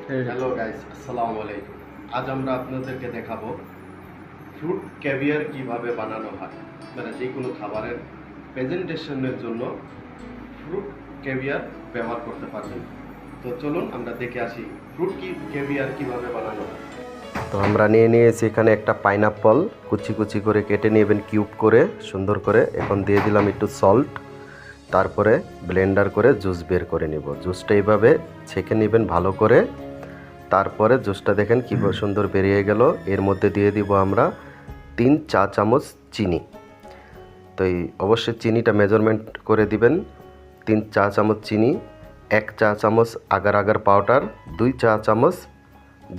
Hello guys, আসসালামু আলাইকুম। আজ আমরা আপনাদেরকে দেখাবো ফ্রুট ক্যাভিয়ার কিভাবে বানানো হয়। মানে যে কোনো খাবারের প্রেজেন্টেশনের জন্য ফ্রুট ক্যাভিয়ার ব্যবহার করতে পারবেন। তো চলুন আমরা দেখে আসি ফ্রুট ক্যাভিয়ার কিভাবে বানানো হয়। তো আমরা নিয়ে নিয়েছি এখানে একটা পাইনাপল, কুচি কুচি করে কেটে নেবেন কিউব করে সুন্দর করে। এখন দিয়ে দিলাম একটু সল্ট, তারপরে ব্লেন্ডার করে জুস বের করে নিব। জুসটা এইভাবে ছেঁকে নেবেন ভালো করে। তারপরে জুসটা দেখেন কী সুন্দর বেরিয়ে গেল। এর মধ্যে দিয়ে দিব আমরা 3 চা চামচ চিনি। তো এই অবশ্যই চিনিটা মেজারমেন্ট করে দিবেন। 3 চা চামচ চিনি, 1 চা চামচ আগার আগার পাউডার, 2 চা চামচ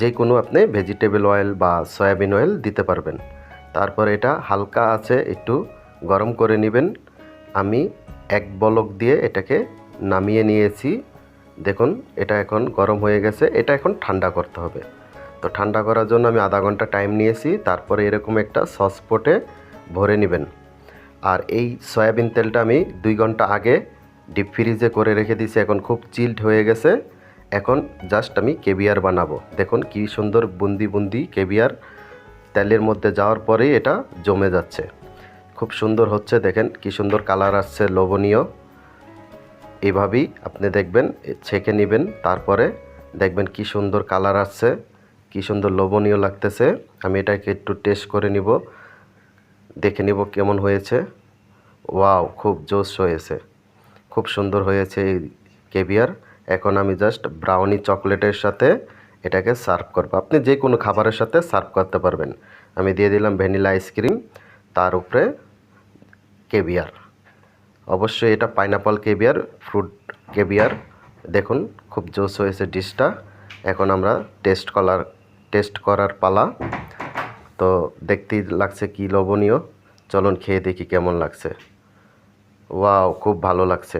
যে কোনো আপনি ভেজিটেবল অয়েল বা সয়াবিন অয়েল দিতে পারবেন। তারপরে এটা হালকা আছে একটু গরম করে নেবেন। আমি 1 বলক দিয়ে এটাকে নামিয়ে নিয়েছি। দেখুন এটা এখন গরম হয়ে গেছে। এটা এখন ঠান্ডা করতে হবে। তো ঠান্ডা করার জন্য আমি আধা ঘন্টা টাইম নিয়েছি। তারপরে এরকম একটা সসপটে ভরে নেবেন। আর এই সয়াবিন তেলটা আমি 2 ঘন্টা আগে ডিপ ফ্রিজে করে রেখে দিয়েছি। এখন খুব চিল্ড হয়ে গেছে। এখন জাস্ট আমি কেভিয়ার বানাবো। দেখুন কি সুন্দর বুন্দি বুন্দি কেভিয়ার তেলের মধ্যে যাওয়ার পরেই এটা জমে যাচ্ছে। খুব সুন্দর হচ্ছে, দেখেন কি সুন্দর কালার আসছে, লোভনীয়। এভাবেই আপনি দেখবেন, ছেঁকে নেবেন। তারপরে দেখবেন কি সুন্দর কালার আসছে, কি সুন্দর লোভনীয় লাগতেছে। আমি এটাকে একটু টেস্ট করে নিব, দেখে নিব কেমন হয়েছে। ওয়াও, খুব জোশ হয়েছে, খুব সুন্দর হয়েছে এই কেভিয়ার। এখন আমি জাস্ট ব্রাউনি চকলেটের সাথে এটাকে সার্ভ করব। আপনি যে কোনো খাবারের সাথে সার্ভ করতে পারবেন। আমি দিয়ে দিলাম ভ্যানিলা আইসক্রিম, তার উপরে কেভিয়ার। অবশ্যই এটা পাইনাপল কেভিয়ার, ফ্রুট কেভিয়ার। দেখুন খুব জোশ হয়েছে ডিশটা। এখন আমরা টেস্ট করার পালা। তো দেখতেই লাগছে কি লোভনীয়। চলুন খেয়ে দেখি কেমন লাগছে। ওয়াও, খুব ভালো লাগছে।